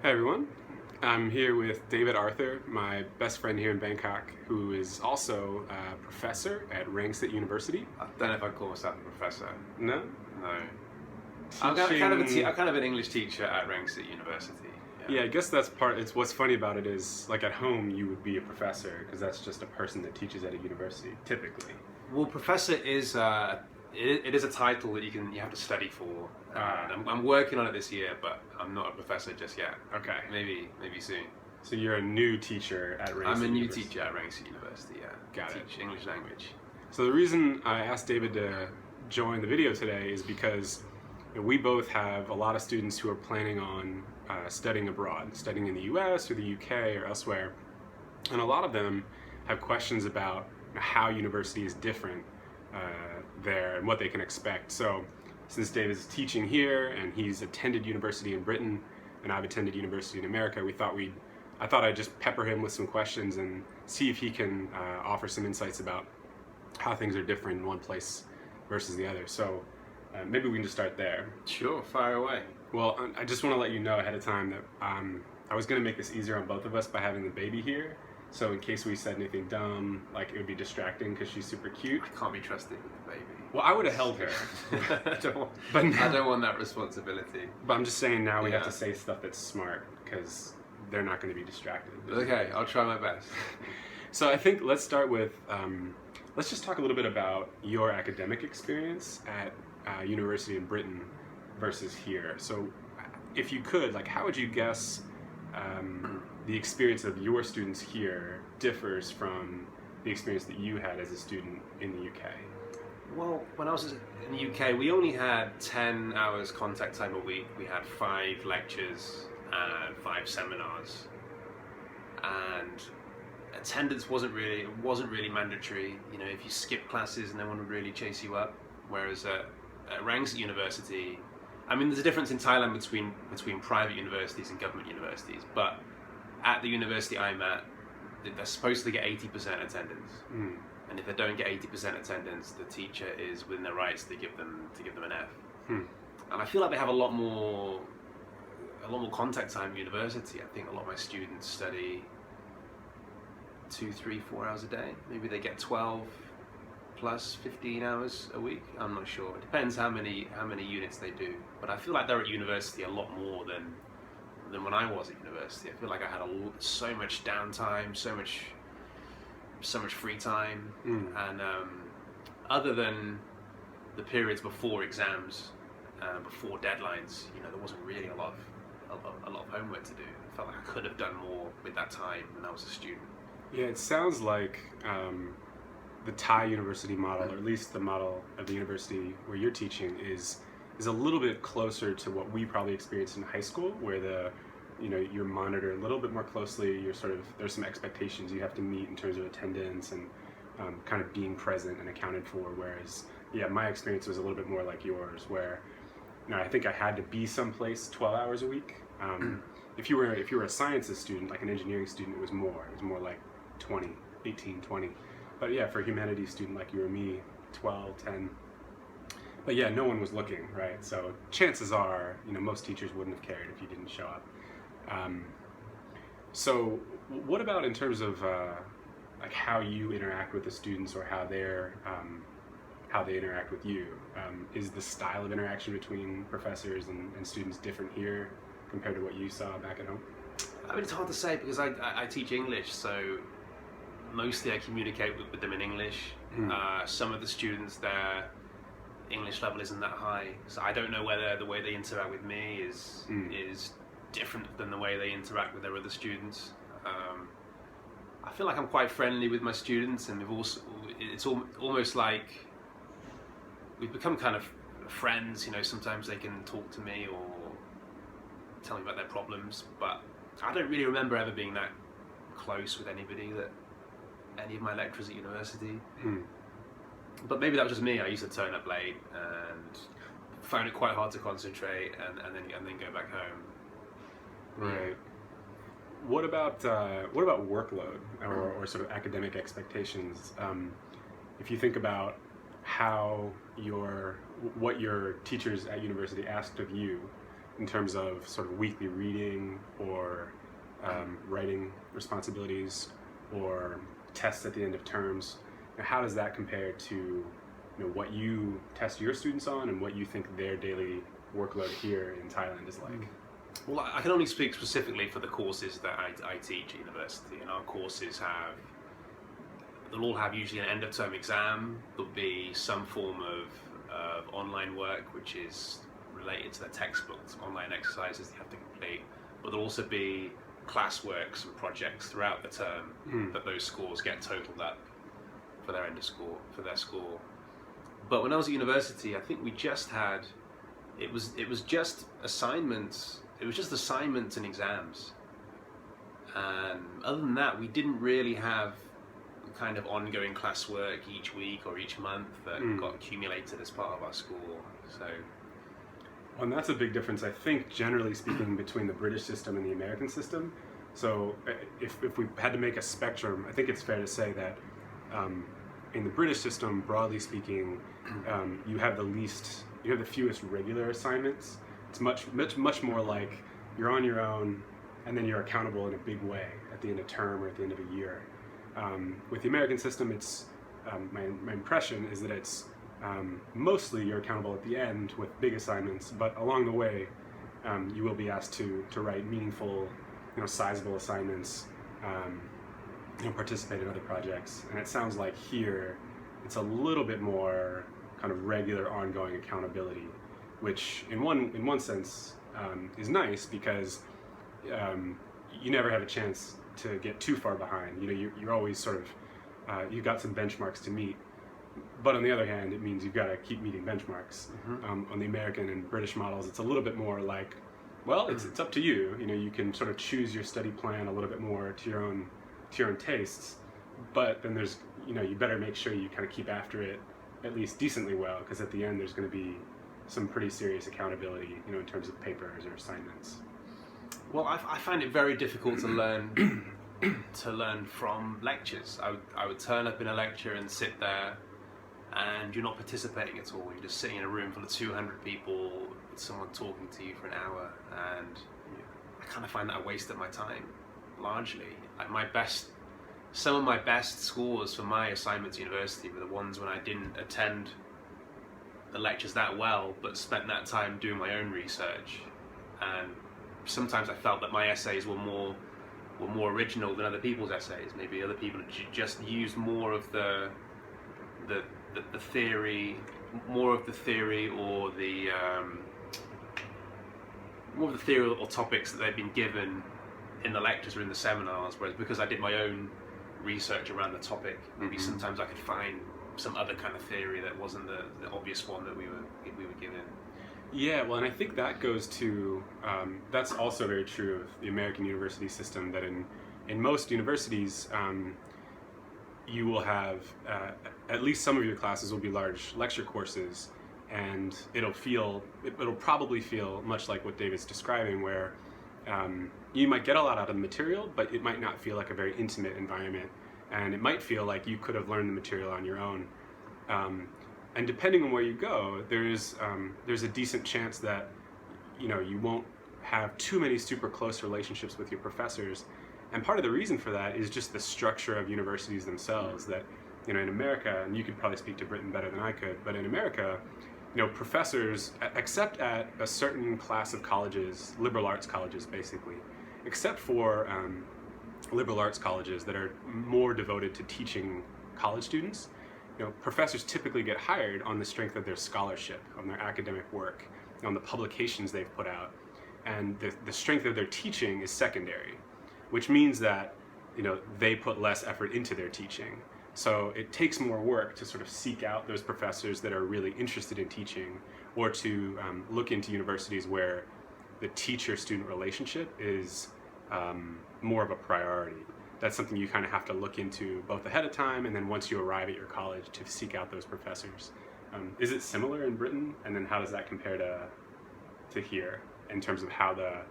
Hi everyone, I'm here with David Arthur, my best friend here in Bangkok, who is also a professor at Rangsit University. I don't know if I'd call myself a professor. No? No. Teaching... I'm kind of an English teacher at Rangsit University. Yeah, I guess that's part. It's what's funny about it is, like at home, you would be a professor because that's just a person that teaches at a university, typically. Well, professor is it is a title that you have to study for. I'm working on it this year, but I'm not a professor just yet. Okay. Maybe soon. So you're a new teacher at Rangsit I'm a new University. teacher at Rangsit University. Yeah. Got it. Teach English language. So the reason I asked David to join the video today is because we both have a lot of students who are planning on studying abroad, studying in the US or the UK or elsewhere. And a lot of them have questions about how university is different there and what they can expect. So since David is teaching here and he's attended university in Britain and I've attended university in America, I thought I'd just pepper him with some questions and see if he can offer some insights about how things are different in one place versus the other. So maybe we can just start there. Sure, fire away. Well, I just want to let you know ahead of time that I was going to make this easier on both of us by having the baby here. So in case we said anything dumb, like it would be distracting because she's super cute. I can't be trusted with the baby. Well, I would have held her. I I don't want that responsibility. But I'm just saying now we have to say stuff that's smart because they're not going to be distracted. Okay, I'll try my best. So I think let's start with, let's just talk a little bit about your academic experience at university in Britain versus here. So if you could, like, how would you guess the experience of your students here differs from the experience that you had as a student in the UK? Well, when I was in the UK, we only had 10 hours contact time a week. We had 5 lectures and 5 seminars, and attendance wasn't really mandatory. You know, if you skip classes, no one would really chase you up. Whereas at Rangsit University, I mean, there's a difference in Thailand between private universities and government universities, but at the university I'm at, they're supposed to get 80% attendance. And if they don't get 80% attendance, the teacher is within their rights to give them an F. And I feel like they have a lot more contact time at university. I think a lot of my students study 2, 3, 4 hours a day. Maybe they get 12 plus 15 hours a week. I'm not sure. It depends how many units they do. But I feel like they're at university a lot more than when I was at university. I feel like I had so much downtime, so much free time, and other than the periods before exams, before deadlines, you know, there wasn't really a lot of homework to do. I felt like I could have done more with that time when I was a student. Yeah, it sounds like the Thai university model, or at least the model of the university where you're teaching, is a little bit closer to what we probably experienced in high school, where you're monitored a little bit more closely. There's some expectations you have to meet in terms of attendance and kind of being present and accounted for. Whereas, yeah, my experience was a little bit more like yours, where I think I had to be someplace 12 hours a week. If you were a sciences student, like an engineering student, it was more like 20, 18, 20. But yeah, for a humanities student like you or me, 12, 10. But yeah, no one was looking, right? So chances are, most teachers wouldn't have cared if you didn't show up. So what about in terms of like how you interact with the students, or how they interact with you? Is the style of interaction between professors and students different here compared to what you saw back at home? I mean, it's hard to say because I teach English, so mostly I communicate with them in English. Some of the students, their English level isn't that high, so I don't know whether the way they interact with me is different than the way they interact with their other students. I feel like I'm quite friendly with my students, and it's almost like we've become kind of friends. You know, sometimes they can talk to me or tell me about their problems, but I don't really remember ever being that close with any of my lecturers at university. But maybe that was just me. I used to turn up late and found it quite hard to concentrate and then go back home. Right. What about workload or sort of academic expectations? If you think about how what your teachers at university asked of you, in terms of sort of weekly reading or writing responsibilities or tests at the end of terms? Now, how does that compare to what you test your students on and what you think their daily workload here in Thailand is like? Well, I can only speak specifically for the courses that I teach at university, and our courses they'll all have usually an end of term exam. There'll be some form of online work which is related to their textbooks, online exercises they have to complete, but there'll also be classworks and projects throughout the term that those scores get totaled up for their end of score, for their score. But when I was at university, I think we just had, it was just assignments, and exams. And other than that, we didn't really have kind of ongoing classwork each week or each month that got accumulated as part of our score. So, and that's a big difference, I think, generally speaking, between the British system and the American system. So if we had to make a spectrum, I think it's fair to say that in the British system, broadly speaking, you have the fewest regular assignments. It's much more like you're on your own, and then you're accountable in a big way at the end of term or at the end of a year. With the American system, it's my impression is that it's mostly you're accountable at the end with big assignments, but along the way, you will be asked to write meaningful, sizable assignments, participate in other projects. And it sounds like here, it's a little bit more kind of regular, ongoing accountability, which in one sense is nice because you never have a chance to get too far behind. You're always sort of you've got some benchmarks to meet. But on the other hand, it means you've got to keep meeting benchmarks. On the American and British models, it's a little bit more like, well, it's up to you. You can sort of choose your study plan a little bit more to your own tastes. But then there's, you better make sure you kind of keep after it at least decently well, because at the end there's going to be some pretty serious accountability, in terms of papers or assignments. Well, I find it very difficult to learn from lectures. I would turn up in a lecture and sit there, and you're not participating at all. You're just sitting in a room full of 200 people with someone talking to you for an hour, and I kind of find that a waste of my time, largely. Some of my best scores for my assignments at university were the ones when I didn't attend the lectures that well, but spent that time doing my own research. And sometimes I felt that my essays were more original than other people's essays. Maybe other people just used more of the theory, or topics that they've been given in the lectures or in the seminars. Whereas because I did my own research around the topic, maybe sometimes I could find some other kind of theory that wasn't the obvious one that we were given. Yeah, well, and I think that goes to, that's also very true of the American university system, that in most universities, you will have, at least some of your classes will be large lecture courses, and it'll probably feel much like what David's describing, where you might get a lot out of the material, but it might not feel like a very intimate environment, and it might feel like you could have learned the material on your own. And depending on where you go, there's a decent chance that you won't have too many super close relationships with your professors. And part of the reason for that is just the structure of universities themselves. That in America, and you could probably speak to Britain better than I could, but in America, professors, except at a certain class of colleges, liberal arts colleges basically, except for liberal arts colleges that are more devoted to teaching college students, professors typically get hired on the strength of their scholarship, on their academic work, on the publications they've put out, and the strength of their teaching is secondary, which means that they put less effort into their teaching. So it takes more work to sort of seek out those professors that are really interested in teaching, or to look into universities where the teacher-student relationship is more of a priority. That's something you kind of have to look into both ahead of time and then once you arrive at your college to seek out those professors. Is it similar in Britain? And then how does that compare to here in terms of how the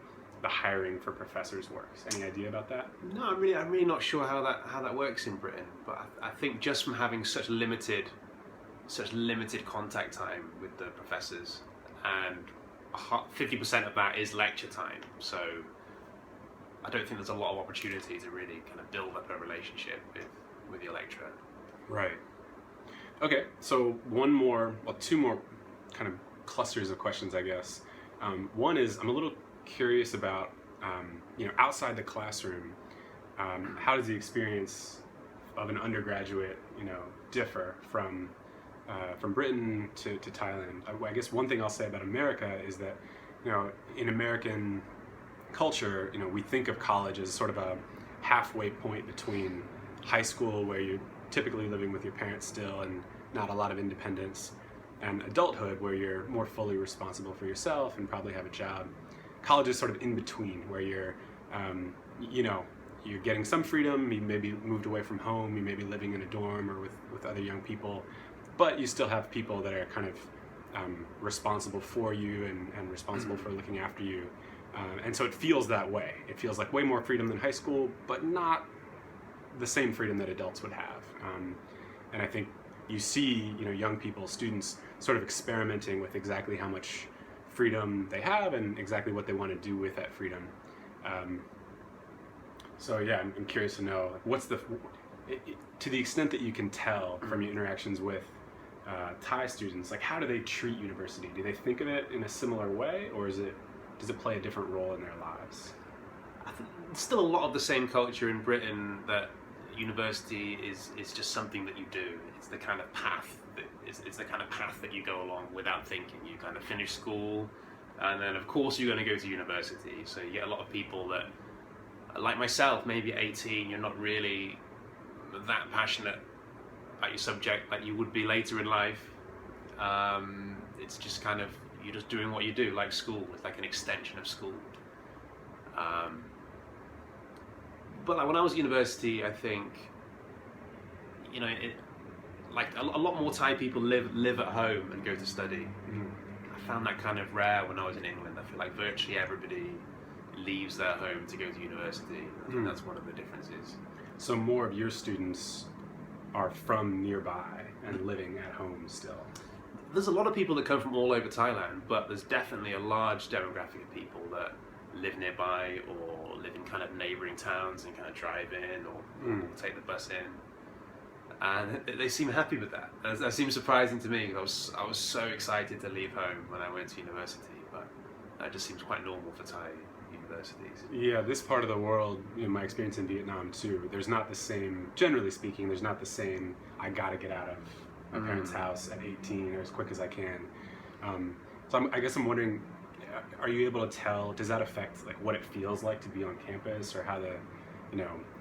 hiring for professors works? Any idea about that? No, I'm really not sure how that works in Britain. But I think just from having such limited contact time with the professors, and 50% of that is lecture time. So I don't think there's a lot of opportunity to really kind of build up a relationship with your lecturer. Right. Okay, so two more kind of clusters of questions, I guess. One is, I'm a little curious about, outside the classroom, how does the experience of an undergraduate, differ from Britain to Thailand? I guess one thing I'll say about America is that, in American culture, we think of college as sort of a halfway point between high school, where you're typically living with your parents still and not a lot of independence, and adulthood, where you're more fully responsible for yourself and probably have a job. College is sort of in between, where you're getting some freedom. You maybe moved away from home, you may be living in a dorm or with other young people, but you still have people that are kind of responsible for you and responsible for looking after you. And so it feels that way. It feels like way more freedom than high school, but not the same freedom that adults would have. And I think you see, young people, students, sort of experimenting with exactly how much freedom they have and exactly what they want to do with that freedom. So yeah, I'm curious to know, what's to the extent that you can tell from your interactions with Thai students, like, how do they treat university? Do they think of it in a similar way, or does it play a different role in their lives? I think there's still a lot of the same culture in Britain, that university is just something that you do. It's the kind of path that you go along without thinking. You kind of finish school, and then of course you're going to go to university. So you get a lot of people that, like myself, maybe at 18, you're not really that passionate about your subject like you would be later in life. It's just kind of, you're just doing what you do, like school. It's like an extension of school. But like when I was at university, I think, like a lot more Thai people live at home and go to study. I found that kind of rare when I was in England. I feel like virtually everybody leaves their home to go to university. I think that's one of the differences. So more of your students are from nearby and living at home still? There's a lot of people that come from all over Thailand, but there's definitely a large demographic of people that live nearby or live in kind of neighbouring towns and kind of drive in or take the bus in. And they seem happy with that. That seems surprising to me. I was so excited to leave home when I went to university, but that just seems quite normal for Thai universities. Yeah, this part of the world, my experience in Vietnam too, there's not the same, generally speaking, there's not the same, I gotta get out of my parents' house at 18 or as quick as I can. So I guess I'm wondering, are you able to tell, does that affect like what it feels like to be on campus, or how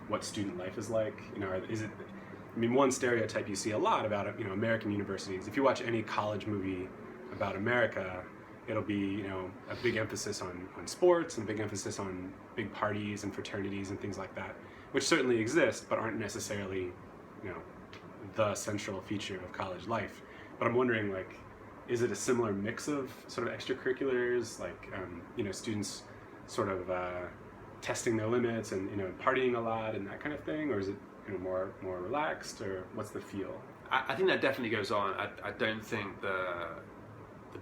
what student life is like? Is it, one stereotype you see a lot about American universities, if you watch any college movie about America, it'll be a big emphasis on sports and a big emphasis on big parties and fraternities and things like that, which certainly exist but aren't necessarily the central feature of college life. But I'm wondering, like, is it a similar mix of sort of extracurriculars, like students sort of testing their limits and partying a lot and that kind of thing, or is it more relaxed, or what's the feel? I think that definitely goes on. I don't think the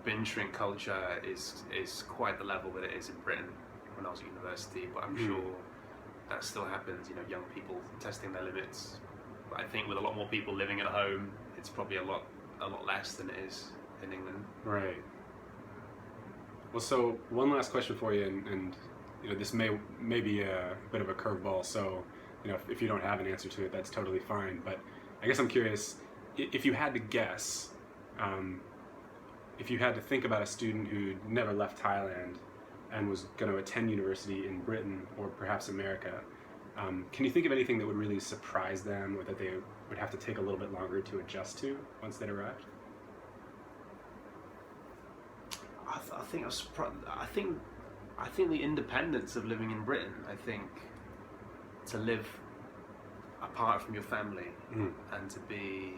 binge drink culture is quite the level that it is in Britain when I was at university, but I'm sure that still happens, young people testing their limits. But I think with a lot more people living at home, it's probably a lot less than it is in England. Right. Well, so one last question for you, and this may be a bit of a curveball, so if you don't have an answer to it, that's totally fine. But I guess I'm curious, if you had to guess, if you had to think about a student who never left Thailand and was going to attend university in Britain or perhaps America, can you think of anything that would really surprise them, or that they would have to take a little bit longer to adjust to once they'd arrived? I think the independence of living in Britain. I think to live apart from your family and to be,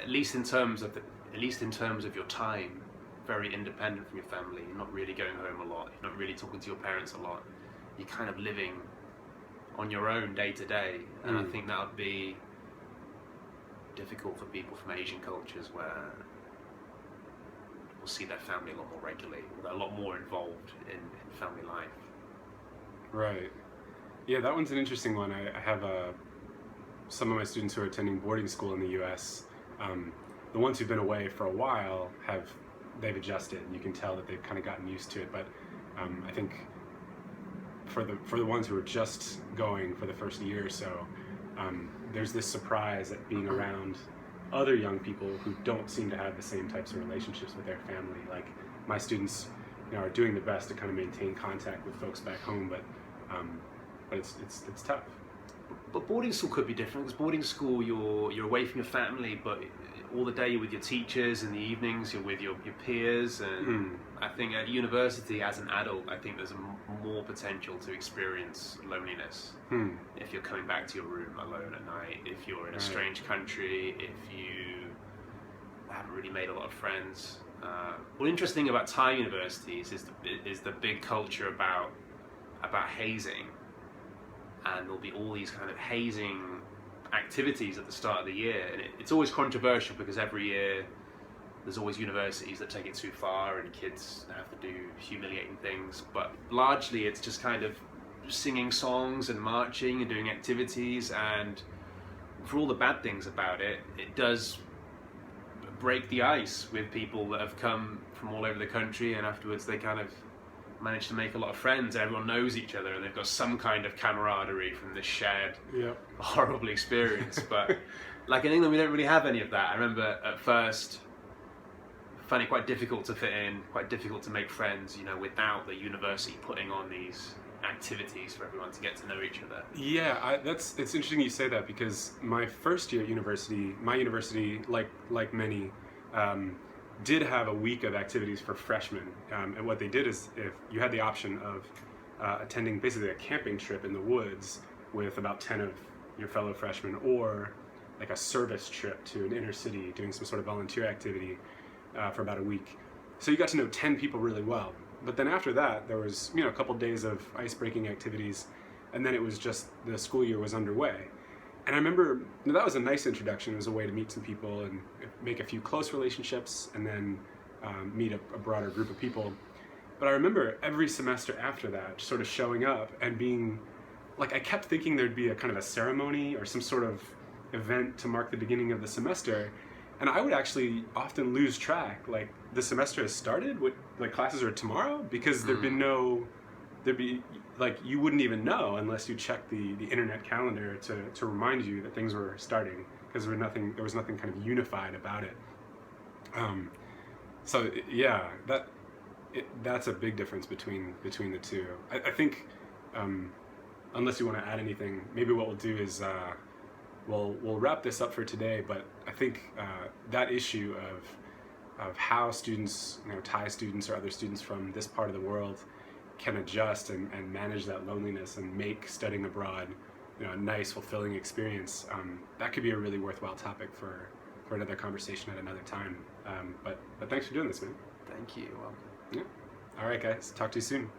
at least in terms of your time, very independent from your family. You're not really going home a lot. You're not really talking to your parents a lot. You're kind of living on your own day to day, and I think that would be difficult for people from Asian cultures, where will see their family a lot more regularly. They're a lot more involved in family life. Right. Yeah, that one's an interesting one. I have some of my students who are attending boarding school in the U.S. The ones who've been away for a while they've adjusted. You can tell that they've kind of gotten used to it. But I think for the ones who are just going for the first year or so, there's this surprise at being around other young people who don't seem to have the same types of relationships with their family. Like my students, are doing the best to kind of maintain contact with folks back home, but it's tough. But boarding school could be different, because boarding school you're away from your family, but all the day you're with your teachers, in the evenings you're with your peers, and I think at university as an adult, I think there's more potential to experience loneliness if you're coming back to your room alone at night, if you're in a strange country, if you haven't really made a lot of friends. What's interesting about Thai universities is the big culture about hazing, and there'll be all these kind of hazing activities at the start of the year, and it's always controversial because every year there's always universities that take it too far and kids have to do humiliating things, but largely it's just kind of singing songs and marching and doing activities, and for all the bad things about it, it does break the ice with people that have come from all over the country, and afterwards they kind of manage to make a lot of friends. Everyone knows each other and they've got some kind of camaraderie from this shared horrible experience. But like in England, we don't really have any of that. I remember at first finding it quite difficult to fit in, quite difficult to make friends, without the university putting on these activities for everyone to get to know each other. Yeah, it's interesting you say that, because my first year at university, my university, like many, did have a week of activities for freshmen, and what they did is, if you had the option of attending basically a camping trip in the woods with about 10 of your fellow freshmen, or like a service trip to an inner city doing some sort of volunteer activity for about a week. So you got to know 10 people really well. But then after that, there was a couple days of ice-breaking activities, and then it was just the school year was underway. And I remember that was a nice introduction. It was a way to meet some people and make a few close relationships, and then meet a broader group of people. But I remember every semester after that, sort of showing up and being like, I kept thinking there'd be a kind of a ceremony or some sort of event to mark the beginning of the semester. And I would actually often lose track, like the semester has started, like classes are tomorrow, because there'd be like, you wouldn't even know unless you checked the internet calendar to remind you that things were starting, because there was nothing kind of unified about it. So yeah, that's a big difference between the two. I think, unless you want to add anything, maybe what we'll do is we'll wrap this up for today. But I think that issue of how students, Thai students or other students from this part of the world can adjust and manage that loneliness and make studying abroad a nice, fulfilling experience, that could be a really worthwhile topic for another conversation at another time. But thanks for doing this, man. Thank you. Welcome. Yeah. All right, guys. Talk to you soon.